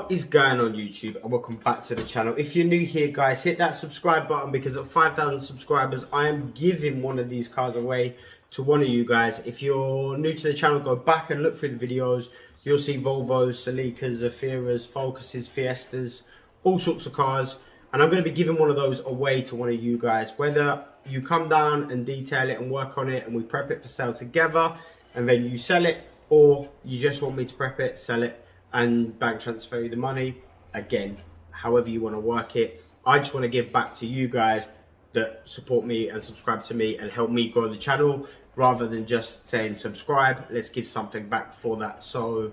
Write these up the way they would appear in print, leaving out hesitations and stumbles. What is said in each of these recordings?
What is going on YouTube, and welcome back to the channel. If you're new here guys, hit that subscribe button, because at 5,000 subscribers I am giving one of these cars away to one of you guys. If you're new to the channel, go back and look through the videos. You'll see Volvos, Cellicas, Zafiras, Focuses, Fiestas, all sorts of cars, and I'm going to be giving one of those away to one of you guys. Whether you come down and detail it and work on it and we prep it for sale together and then you sell it, or you just want me to prep it, sell it and bank transfer you the money, again, however you want to work it. I just want to give back to you guys that support me and subscribe to me and help me grow the channel, rather than just saying subscribe. Let's give something back for that. So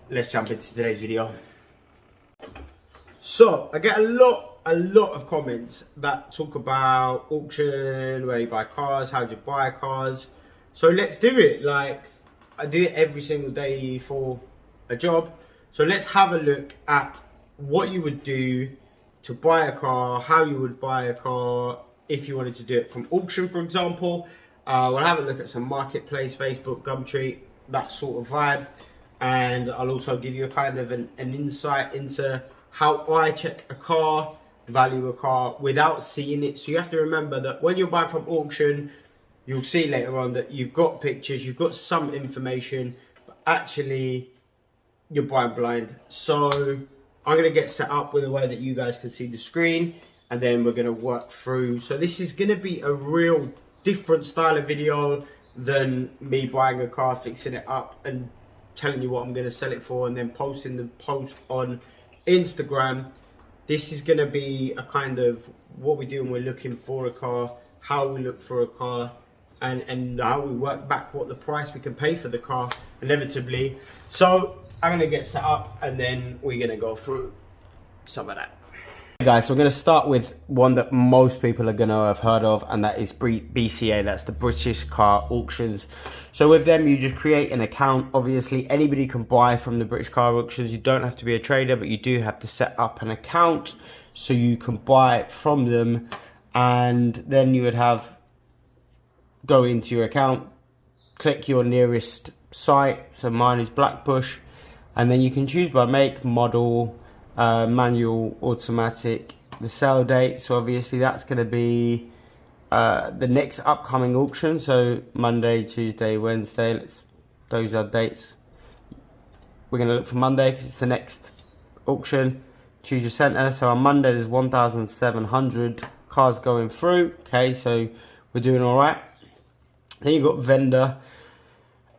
let's jump into today's video. So I get a lot of comments that talk about auction, where you buy cars, how do you buy cars. So let's do it. Like, I do it every single day for a job. So let's have a look at what you would do to buy a car, how you would buy a car if you wanted to do it from auction, for example. We'll have a look at some marketplace, Facebook, Gumtree, that sort of vibe. And I'll also give you a kind of an insight into how I check a car, value a car without seeing it. So you have to remember that when you buy from auction, you'll see later on that you've got pictures, you've got some information, but actually you're buying blind. So I'm going to get set up with a way that you guys can see the screen, and then we're going to work through. So this is going to be a real different style of video than me buying a car, fixing it up and telling you what I'm going to sell it for and then posting the post on Instagram. This is going to be a kind of what we do when we're looking for a car, how we look for a car, and how we work back what the price we can pay for the car inevitably. So I'm going to get set up and then we're going to go through some of that. Hey guys, so we're going to start with one that most people are going to have heard of, and that is BCA. That's the British Car Auctions. So with them, you just create an account. Obviously, anybody can buy from the British Car Auctions. You don't have to be a trader, but you do have to set up an account so you can buy from them. And then you would have, go into your account, click your nearest site. So mine is Blackbush. And then you can choose by make, model, manual, automatic, the sale date. So obviously that's going to be the next upcoming auction. So Monday, Tuesday, Wednesday, those are dates. We're going to look for Monday because it's the next auction. Choose your center. So on Monday there's 1,700 cars going through. Okay, so we're doing all right. Then you've got vendor.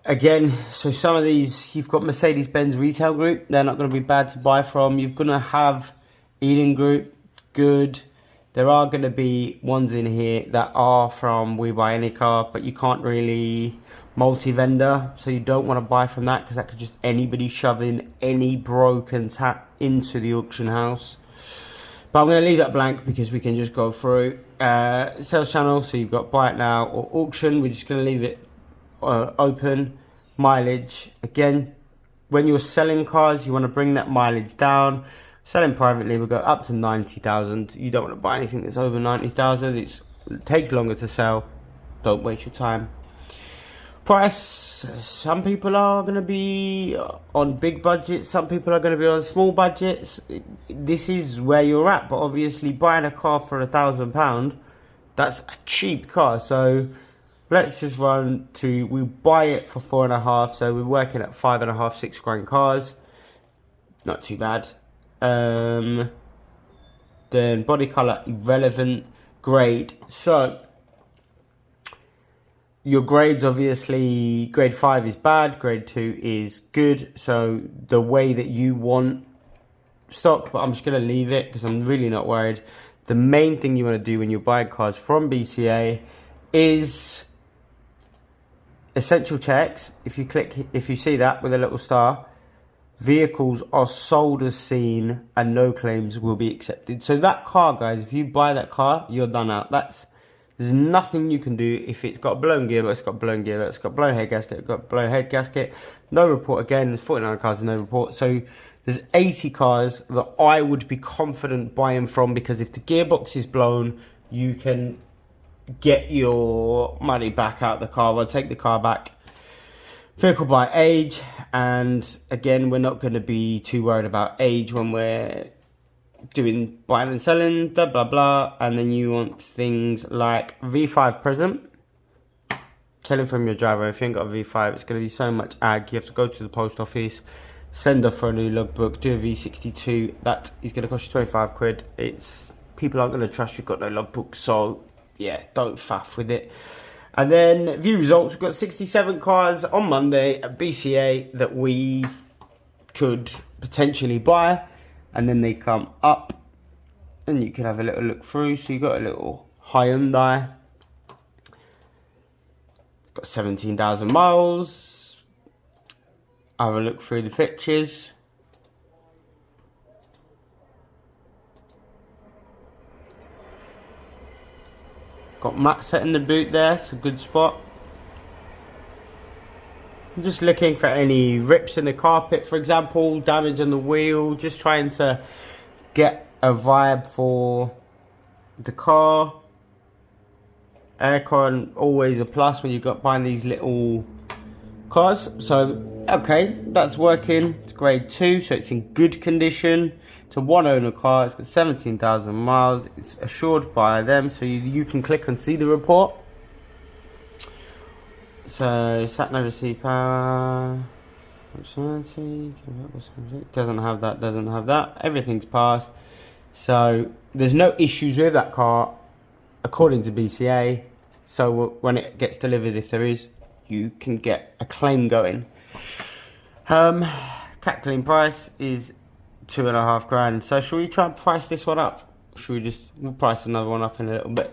Again, so some of these, you've got Mercedes-Benz Retail Group. They're not going to be bad to buy from. You're going to have Eden Group, good. There are going to be ones in here that are from We Buy Any Car, but you can't really multi-vendor. So you don't want to buy from that, because that could just anybody shove in any broken tap into the auction house. But I'm going to leave that blank because we can just go through sales channel. So you've got buy it now or auction. We're just going to leave it open. Mileage, again, when you're selling cars, you want to bring that mileage down. Selling privately, we'll go up to 90,000. You don't want to buy anything that's over 90,000. It takes longer to sell. Don't waste your time. Price, some people are going to be on big budgets, some people are going to be on small budgets. This is where you're at, but obviously buying a car for £1,000, that's a cheap car. So let's just run to, we buy it for 4.5, so we're working at 5.5, £6 grand cars. Not too bad. Then body colour, irrelevant. Grade. So your grades, obviously, grade 5 is bad, grade 2 is good. So the way that you want stock, but I'm just going to leave it because I'm really not worried. The main thing you want to do when you're buying cars from BCA is essential checks. If you see that with a little star, vehicles are sold as seen and no claims will be accepted. So that car, guys, if you buy that car, you're done out. There's nothing you can do. If it's got a blown gearbox, it's got a blown gearbox, it's got a blown head gasket, it's got a blown head gasket. No report again. There's 49 cars with no report. So there's 80 cars that I would be confident buying from, because if the gearbox is blown, you can get your money back out of the car. We'll take the car back. Vehicle by age, And again, we're not going to be too worried about age when we're doing buying and selling, blah blah blah. And then you want things like V5 present, selling from your driveway. If you ain't got a V5, it's going to be so much ag. You have to go to the post office, send off for a new logbook, do a V62. That is going to cost you 25 quid. It's people aren't going to trust you've got no logbook, so yeah, don't faff with it. And then view results. We've got 67 cars on Monday at BCA that we could potentially buy, and then they come up and you can have a little look through. So you got a little Hyundai, got 17,000 miles. Have a look through the pictures. Got mat set in the boot there, it's a good spot. I'm just looking for any rips in the carpet, for example, damage on the wheel, just trying to get a vibe for the car. Aircon, always a plus when you've got buying these little cars. So, okay, that's working. It's grade 2, so it's in good condition. It's a one owner car, it's got 17,000 miles, it's assured by them, so you can click and see the report. So, sat nav receive power, functionality, doesn't have that, everything's passed. So, there's no issues with that car, according to BCA. So, when it gets delivered, if there is, you can get a claim going. Cat clean price is 2.5 grand. So should we try and price this one up? We'll price another one up in a little bit.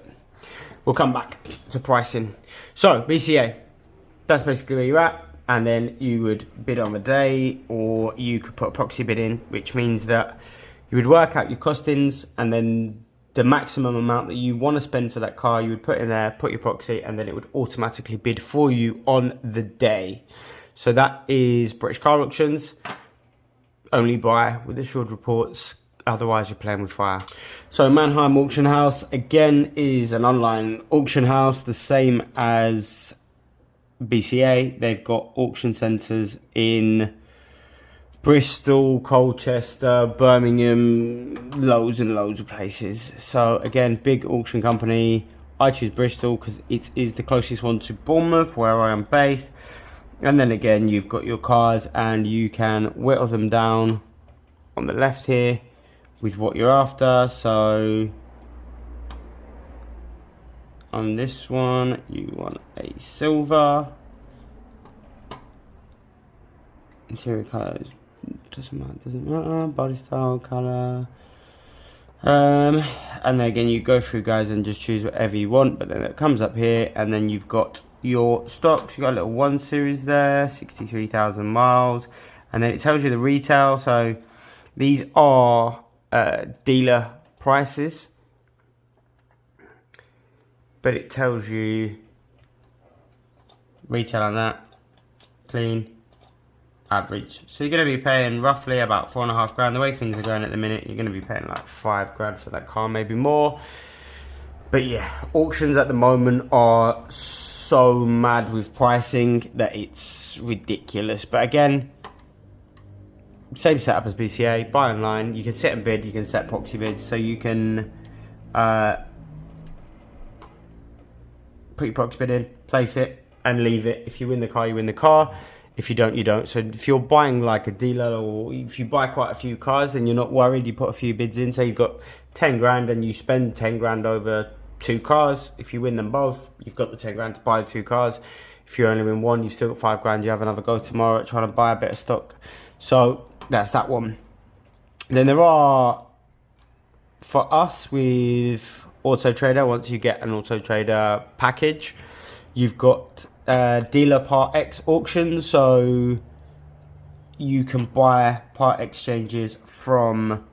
We'll come back to pricing. So BCA, that's basically where you're at, and then you would bid on the day, or you could put a proxy bid in, which means that you would work out your costings, and then the maximum amount that you want to spend for that car, you would put in there, put your proxy, and then it would automatically bid for you on the day. So that is British Car Auctions. Only buy with assured reports, otherwise you're playing with fire. So Mannheim Auction House, again, is an online auction house, the same as BCA. They've got auction centres in Bristol, Colchester, Birmingham, loads and loads of places. So again, big auction company. I choose Bristol because it is the closest one to Bournemouth, where I am based. And then again, you've got your cars and you can whittle them down on the left here with what you're after. So on this one, you want a silver. Interior colours, doesn't matter. Body style, colour. And then again, you go through, guys, and just choose whatever you want. But then it comes up here, and then you've got your stocks. You've got a little 1 series there, 63,000 miles, and then it tells you the retail. So these are dealer prices, but it tells you retail on that, clean, average. So you're going to be paying roughly about 4.5 grand. The way things are going at the minute, you're going to be paying like 5 grand for that car, maybe more. But yeah, auctions at the moment are so mad with pricing that it's ridiculous. But again, same setup as BCA, buy online. You can set and bid, you can set proxy bids, so you can put your proxy bid in, place it, and leave it. If you win the car, you win the car. If you don't, you don't. So if you're buying like a dealer, or if you buy quite a few cars, then you're not worried. You put a few bids in. Say you've got 10 grand and you spend 10 grand over 2 cars. If you win them both, you've got the 10 grand to buy 2 cars. If you only win one, you've still got 5 grand. You have another go tomorrow at trying to buy a bit of stock. So that's that one. Then there are, for us with Auto Trader, once you get an Auto Trader package, you've got dealer part X auctions. So you can buy part exchanges from,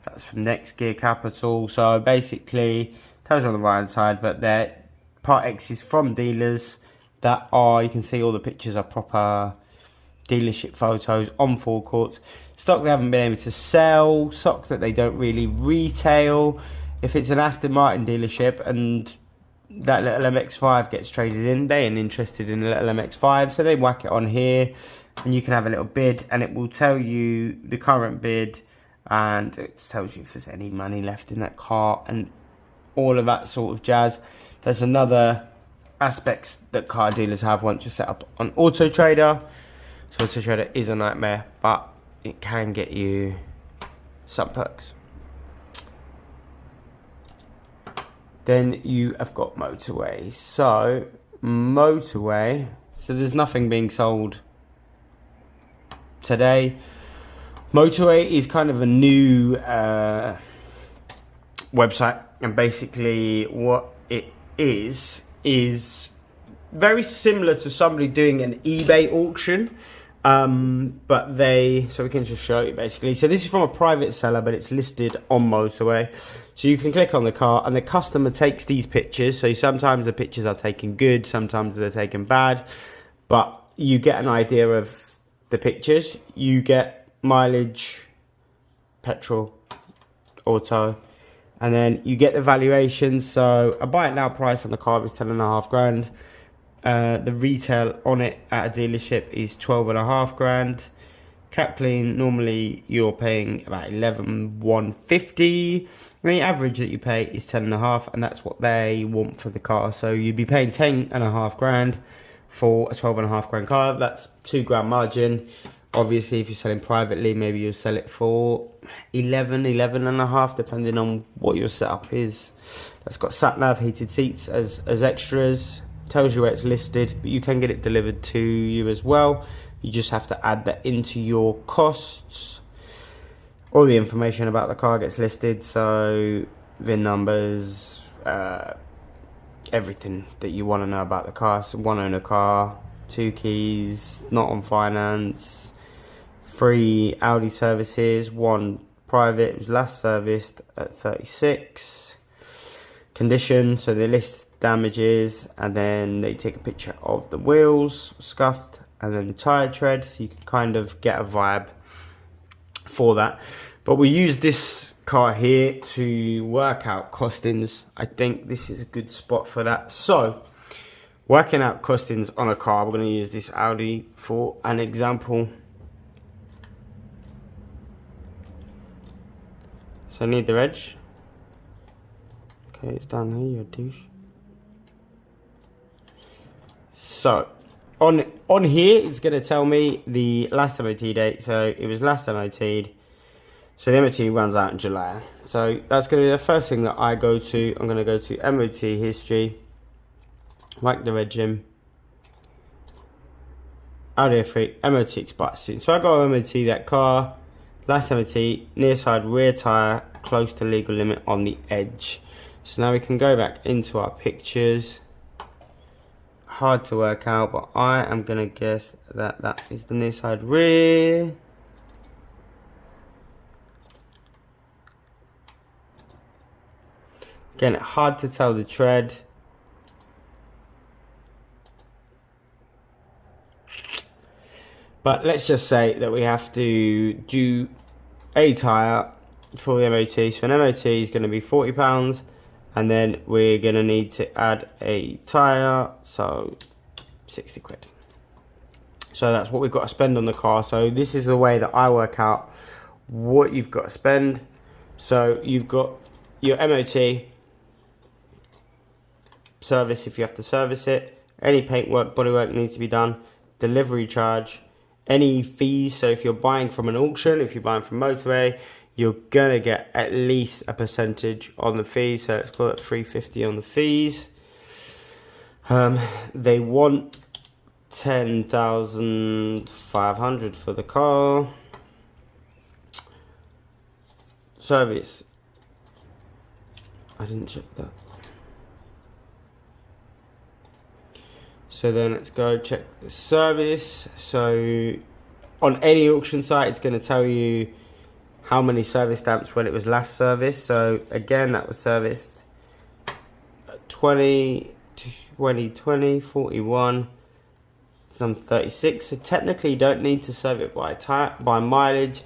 that's from Next Gear Capital. So basically, tells you on the right hand side, but they're part X is from dealers that are, you can see all the pictures are proper dealership photos on forecourts. Stock they haven't been able to sell, stock that they don't really retail. If it's an Aston Martin dealership and that little MX-5 gets traded in, they ain't interested in a little MX-5, so they whack it on here. and you can have a little bid, and it will tell you the current bid, and it tells you if there's any money left in that car and all of that sort of jazz. There's another aspects that car dealers have once you're set up on Auto Trader. So Auto Trader is a nightmare, but it can get you some perks. Then you have got Motorway. So Motorway, so there's nothing being sold today. Motorway is kind of a new website, and basically what it is very similar to somebody doing an eBay auction, but so we can just show you basically. So this is from a private seller, but it's listed on Motorway. So you can click on the car, and the customer takes these pictures. So sometimes the pictures are taken good, sometimes they're taken bad, but you get an idea of the pictures. You get mileage, petrol, auto, and then you get the valuations. So a buy it now price on the car is 10.5 grand. The retail on it at a dealership is 12.5 grand. Cap clean, normally you're paying about 11,150. And the average that you pay is 10.5, and that's what they want for the car. So you'd be paying 10.5 grand for a 12.5 grand car. That's 2 grand margin. Obviously, if you're selling privately, maybe you'll sell it for 11.5, depending on what your setup is. That's got sat nav, heated seats as extras. Tells you where it's listed, but you can get it delivered to you as well. You just have to add that into your costs. All the information about the car gets listed, so VIN numbers, everything that you want to know about the car. So 1 owner car, 2 keys, not on finance, 3 Audi services, 1 private, it was last serviced at 36. Condition, so they list damages, and then they take a picture of the wheels, scuffed, and then the tyre tread, so you can kind of get a vibe for that. But we use this car here to work out costings. I think this is a good spot for that. So working out costings on a car, we're going to use this Audi for an example. So I need the reg. Okay, it's down here, you douche. So on here, it's going to tell me the last MOT date. So it was last MOT'd. So the MOT runs out in July. So that's going to be the first thing that I go to. I'm going to go to MOT history, like the regime, Audi A3, MOT expires soon. So I got MOT that car, last MOT, near side rear tyre, close to legal limit on the edge. So now we can go back into our pictures. Hard to work out, but I am going to guess that that is the near side rear. Again, hard to tell the tread. But let's just say that we have to do a tyre for the MOT. So an MOT is going to be £40. And then we're going to need to add a tyre, so 60 quid. So that's what we've got to spend on the car. So this is the way that I work out what you've got to spend. So you've got your MOT, service if you have to service it, any paintwork, bodywork needs to be done, delivery charge, any fees. So if you're buying from an auction, if you're buying from Motorway, you're gonna get at least a percentage on the fees. So let's call it 350 on the fees. They want 10,500 for the car. Service, I didn't check that. So then let's go check the service. So on any auction site, it's going to tell you how many service stamps when it was last serviced. So again, that was serviced 20, 41, some 36. So technically you don't need to serve it by mileage,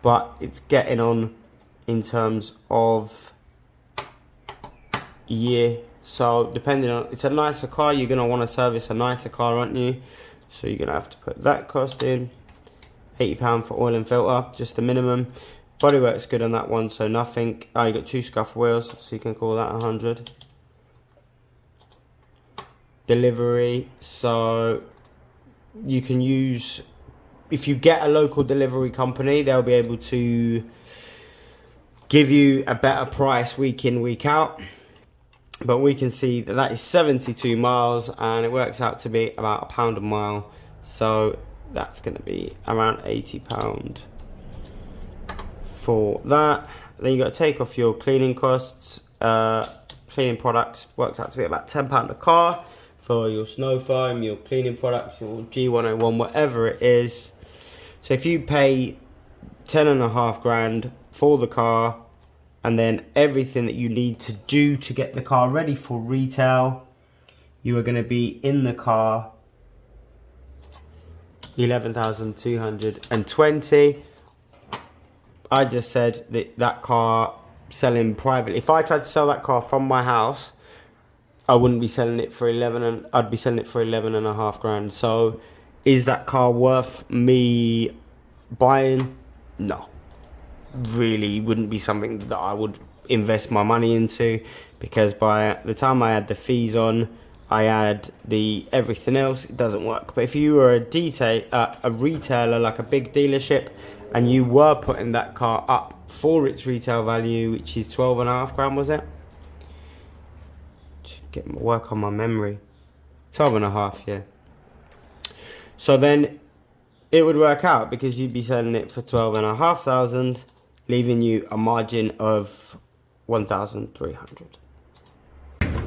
but it's getting on in terms of year. So depending on, it's a nicer car, you're going to want to service a nicer car, aren't you? So you're gonna have to put that cost in. £80 for oil and filter, just the minimum. Bodywork's good on that one, so nothing. Oh, you got 2 scuff wheels, so you can call that 100. Delivery, so you can use, if you get a local delivery company, they'll be able to give you a better price week in, week out. But we can see that that is 72 miles and it works out to be about £1 a mile. So that's going to be around £80 for that. Then you got to take off your cleaning costs. Cleaning products works out to be about £10 a car for your snow foam, your cleaning products, your G101, whatever it is. So if you pay 10.5 grand for the car, and then everything that you need to do to get the car ready for retail, you are going to be in the car 11,220. I just said that that car selling privately. If I tried to sell that car from my house, I wouldn't be selling it for 11, and I'd be selling it for 11.5 grand. So, is that car worth me buying? No, really wouldn't be something that I would invest my money into, because by the time I add the fees on, I add the everything else, it doesn't work. But if you were a retailer, like a big dealership, and you were putting that car up for its retail value, which is 12.5 grand, was it? Get work on my memory. 12.5, yeah. So then it would work out, because you'd be selling it for 12,500, leaving you a margin of 1,300.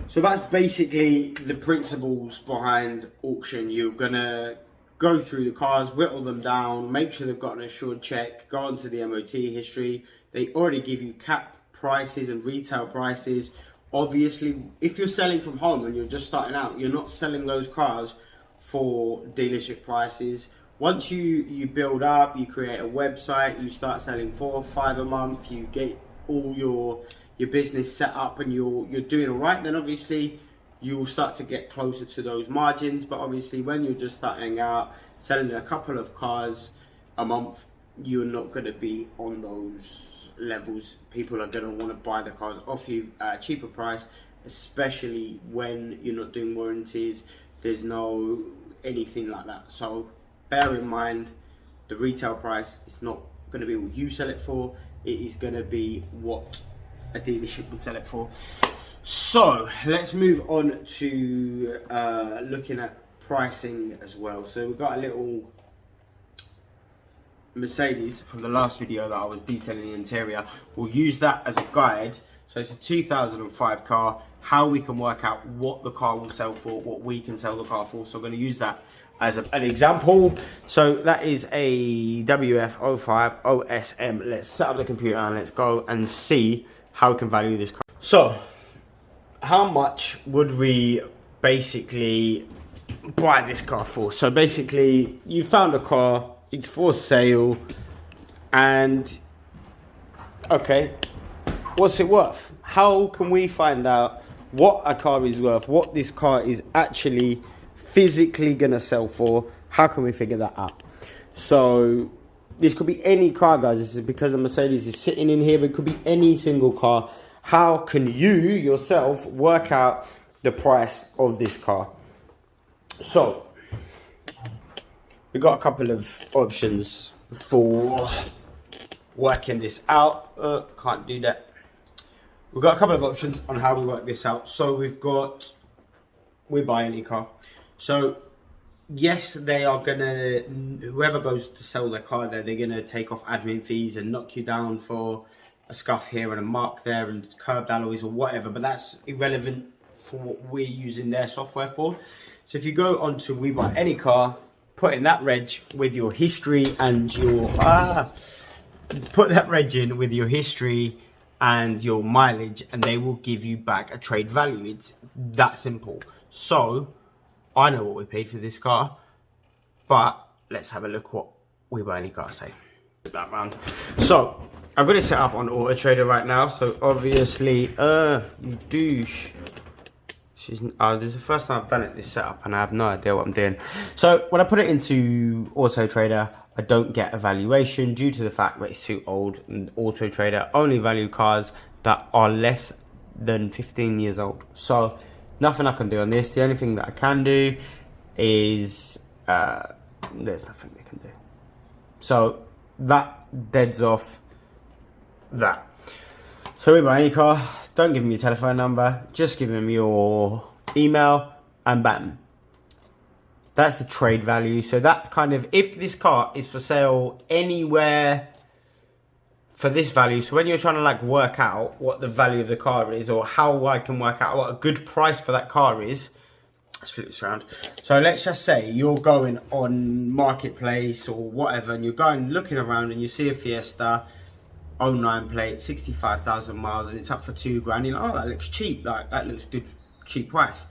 So that's basically the principles behind auction. You're gonna go through the cars, whittle them down, make sure they've got an assured check, go onto the MOT history. They already give you cap prices and retail prices. Obviously, if you're selling from home and you're just starting out, you're not selling those cars for dealership prices. Once you build up, you create a website, you start selling 4 or 5 a month, you get all your business set up and you're doing all right, then obviously you will start to get closer to those margins. But obviously when you're just starting out, selling a couple of cars a month, you're not going to be on those levels. People are going to want to buy the cars off you at a cheaper price, especially when you're not doing warranties. There's no anything like that. So bear in mind, the retail price is not going to be what you sell it for. It is going to be what a dealership would sell it for. So let's move on to looking at pricing as well. So we've got a little Mercedes from the last video that I was detailing the interior. We'll use that as a guide. So it's a 2005 car, how we can work out what the car will sell for, what we can sell the car for. So I'm going to use that as an example. So that is a WF05 OSM. Let's set up the computer and let's go and see how we can value this car. So how much would we basically buy this car for? So basically you found a car, it's for sale, and okay, what's it worth? How can we find out what a car is worth, what this car is actually physically gonna sell for? How can we figure that out? So this could be any car, guys. This is because the Mercedes is sitting in here, but it could be any single car. How can you yourself work out the price of this car? So we've got a couple of options for working this out. Can't do that. We've got a couple of options on how we work this out. So we've got, we buy any car. So yes, they are gonna, whoever goes to sell their car there, they're gonna take off admin fees and knock you down for a scuff here and a mark there and curved alloys or whatever, but that's irrelevant for what we're using their software for. So if you go on to We Buy Any Car, put in that reg with your history and your put that reg in with your history and your mileage, and they will give you back a trade value. It's that simple. So I know what we paid for this car, but let's have a look what We Buy Any Car say. That round. So I've got it set up on Auto Trader right now. So obviously, you douche. This is the first time I've done it, this setup, and I have no idea what I'm doing. So when I put it into Auto Trader, I don't get a valuation due to the fact that it's too old, and Auto Trader only value cars that are less than 15 years old. So nothing I can do on this. The only thing that I can do is there's nothing they can do. So that deads off that. So we buy any car, don't give them your telephone number, just give them your email and bam. That's the trade value. So that's kind of, if this car is for sale anywhere for this value, so when you're trying to like work out what the value of the car is, or how I can work out what a good price for that car is, let's flip this around. So let's just say you're going on Marketplace or whatever, and you're going looking around and you see a Fiesta, 09 plate, 65,000 miles, and it's up for £2,000. You're like, oh, that looks cheap. Like, that looks good, cheap price.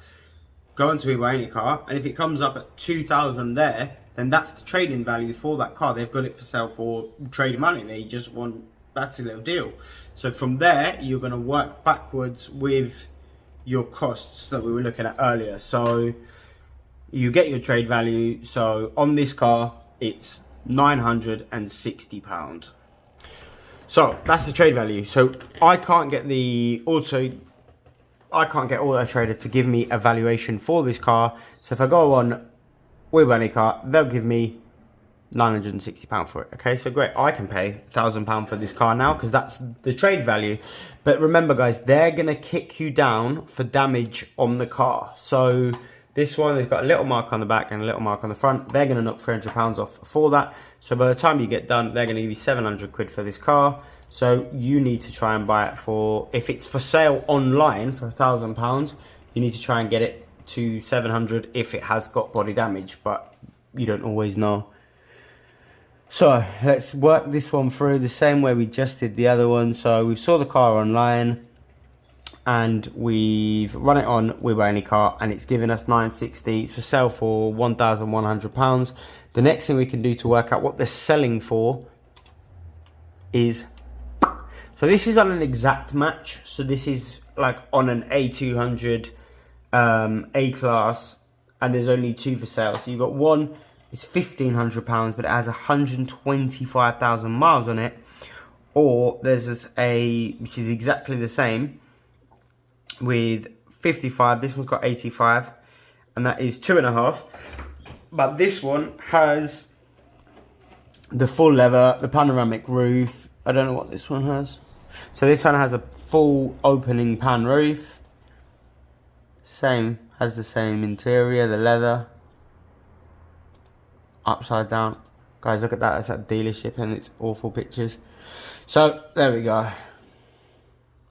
Go on to buy any car, and if it comes up at 2,000 there, then that's the trading value for that car. They've got it for sale for trading money. They just want, that's a little deal. So from there, you're going to work backwards with your costs that we were looking at earlier. So you get your trade value. So on this car, it's £960. So that's the trade value. So I can't get Auto Trader to give me a valuation for this car. So if I go on We Buy Any Car, they'll give me £960 for it. Okay, so great. I can pay £1,000 for this car now because that's the trade value. But remember, guys, they're gonna kick you down for damage on the car. So this one has got a little mark on the back and a little mark on the front. They're gonna knock £300 off for that. So by the time you get done, they're gonna give you 700 quid for this car. So you need to try and buy it for, if it's for sale online for £1,000, you need to try and get it to 700 if it has got body damage, but you don't always know. So let's work this one through the same way we just did the other one. So we saw the car online and we've run it on We Buy Any Car, and it's given us 960. It's for sale for £1,100. The next thing we can do to work out what they're selling for is, so this is on an exact match. So this is like on an A200 A-Class, and there's only two for sale. So you've got one, it's £1,500, but it has 125,000 miles on it. Or there's this which is exactly the same, with 55. This one's got 85, and that is 2.5. But this one has the full leather, the panoramic roof. I don't know what this one has. So this one has a full opening pan roof. Has the same interior, the leather. Upside down. Guys, look at that. That's at dealership and it's awful pictures. So there we go.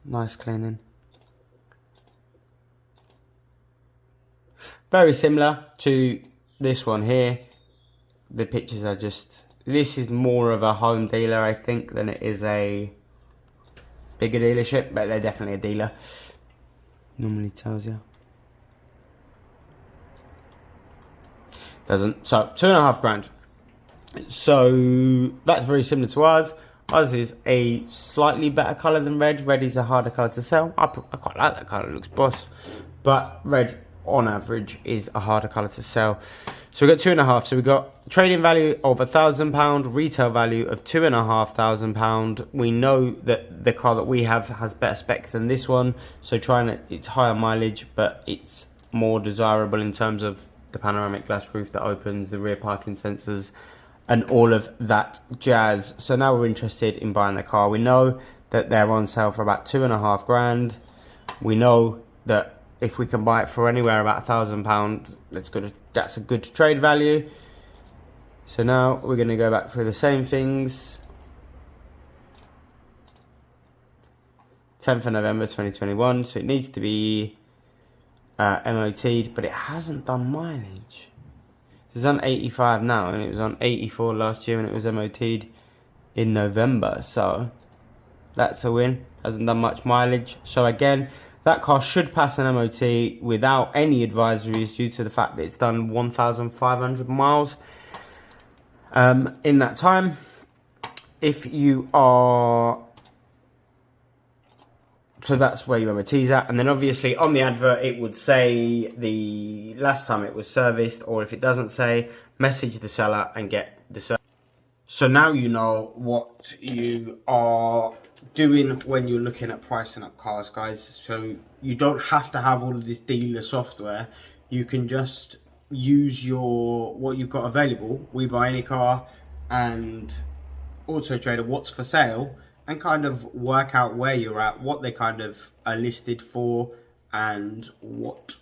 Nice cleaning. Very similar to this one here. The pictures are just, this is more of a home dealer, I think, than it is a bigger dealership, but they're definitely a dealer. Normally tells you. Doesn't. So £2,500. So that's very similar to ours. Ours is a slightly better colour than red. Red is a harder colour to sell. I quite like that colour, it looks boss. But red on average is a harder colour to sell. So we've got 2.5. So we've got trading value of £1,000, retail value of £2,500. We know that the car that we have has better spec than this one. So it's higher mileage, but it's more desirable in terms of the panoramic glass roof that opens, the rear parking sensors, and all of that jazz. So now we're interested in buying the car. We know that they're on sale for about £2,500. We know that if we can buy it for anywhere about £1,000, that's a good trade value. So now we're going to go back through the same things. 10th of November 2021. So it needs to be MOT'd, but it hasn't done mileage. It's on 85 now, and it was on 84 last year, and it was MOT'd in November. So that's a win. Hasn't done much mileage. So again, that car should pass an MOT without any advisories due to the fact that it's done 1,500 miles in that time. If you are So that's where your MOT's at. And then obviously on the advert, it would say the last time it was serviced, or if it doesn't say, message the seller and get the service. So now you know what you are doing when you're looking at pricing up cars, guys. So you don't have to have all of this dealer software. You can just use what you've got available, We Buy Any Car and Auto Trader, what's for sale, and kind of work out where you're at, what they kind of are listed for, and what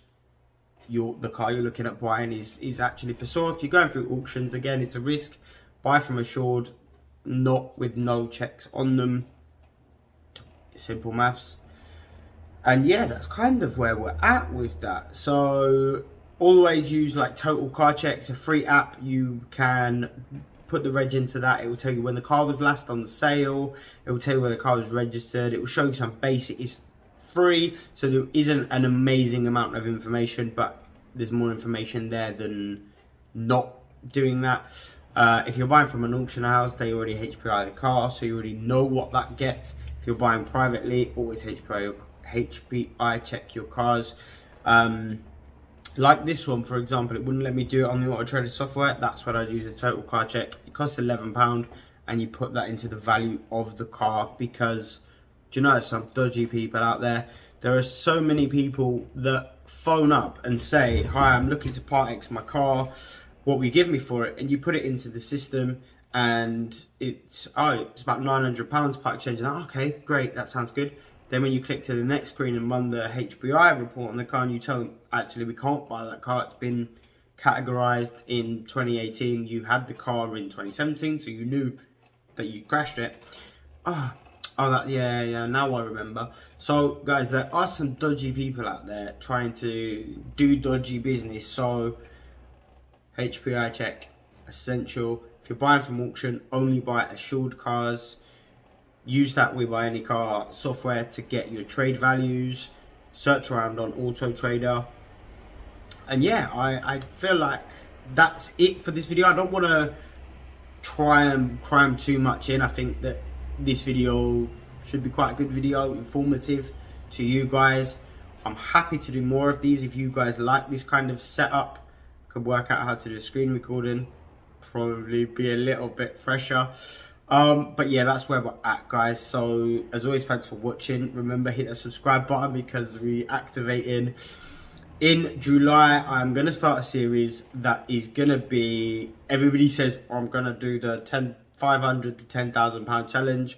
the car you're looking at buying is actually for. So if you're going through auctions, again, it's a risk. Buy from assured, not with no checks on them. Simple maths. And yeah, that's kind of where we're at with that. So always use like Total Car Checks, a free app. You can put the reg into that. It will tell you when the car was last on the sale. It will tell you where the car was registered. It will show you some basic. It's free, so there isn't an amazing amount of information, but there's more information there than not doing that. If you're buying from an auction house, they already HPI the car, so you already know what that gets. If you're buying privately, always HPI check your cars. Like this one, for example, it wouldn't let me do it on the Auto Trader software. That's when I use a Total Car Check. It costs £11, and you put that into the value of the car, because do you know some dodgy people out there? There are so many people that phone up and say, hi, I'm looking to part X my car. What will you give me for it? And you put it into the system, and it's about £900 part exchange. And okay, great, that sounds good. Then when you click to the next screen and run the HPI report on the car, and you tell them, actually, we can't buy that car. It's been categorized in 2018. You had the car in 2017, so you knew that you crashed it. Yeah, now I remember. So, guys, there are some dodgy people out there trying to do dodgy business. So, HPI check, essential. If you're buying from auction, only buy assured cars. Use that We Buy Any Car software to get your trade values. Search around on Auto Trader. And yeah, I feel like that's it for this video. I don't want to try and cram too much in. I think that this video should be quite a good video, informative to you guys. I'm happy to do more of these if you guys like this kind of setup. Could work out how to do a screen recording. Probably be a little bit fresher. But yeah, that's where we're at, guys. So as always, thanks for watching. Remember, hit the subscribe button, because we activating in July. I'm gonna start a series that is gonna be, everybody says, oh, I'm gonna do the 500 to £10,000 challenge,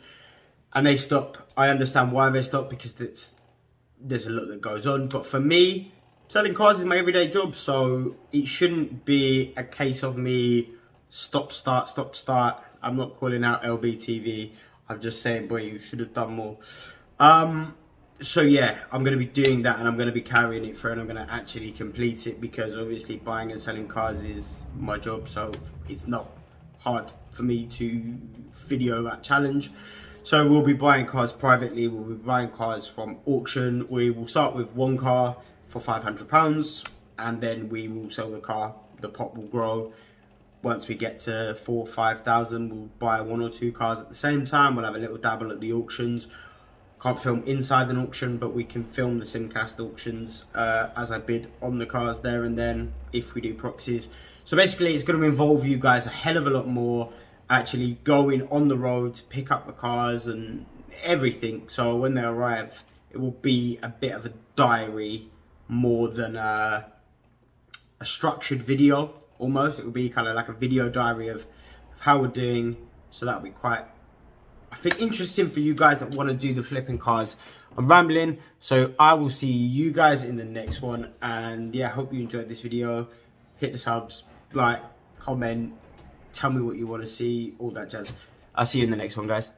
and they stop. I understand why they stop, because there's a lot that goes on. But for me, selling cars is my everyday job, so it shouldn't be a case of me stop start. I'm not calling out LBTV. I'm just saying, boy, you should have done more. So yeah, I'm going to be doing that, and I'm going to be carrying it through, and I'm going to actually complete it, because obviously buying and selling cars is my job, so it's not hard for me to video that challenge. So we'll be buying cars privately, we'll be buying cars from auction. We will start with one car for £500, and then we will sell the car. The pot will grow. Once we get to 4,000 or 5,000, we'll buy 1 or 2 cars at the same time. We'll have a little dabble at the auctions. Can't film inside an auction, but we can film the Simcast auctions as I bid on the cars there and then, if we do proxies. So basically, it's going to involve you guys a hell of a lot more actually going on the road to pick up the cars and everything. So when they arrive, it will be a bit of a diary more than a structured video. Almost, it will be kind of like a video diary of how we're doing. So that'll be quite, I think, interesting for you guys that want to do the flipping cars. I'm rambling, so I will see you guys in the next one. And yeah, I hope you enjoyed this video. Hit the subs, like, comment, tell me what you want to see, all that jazz. I'll see you in the next one, guys.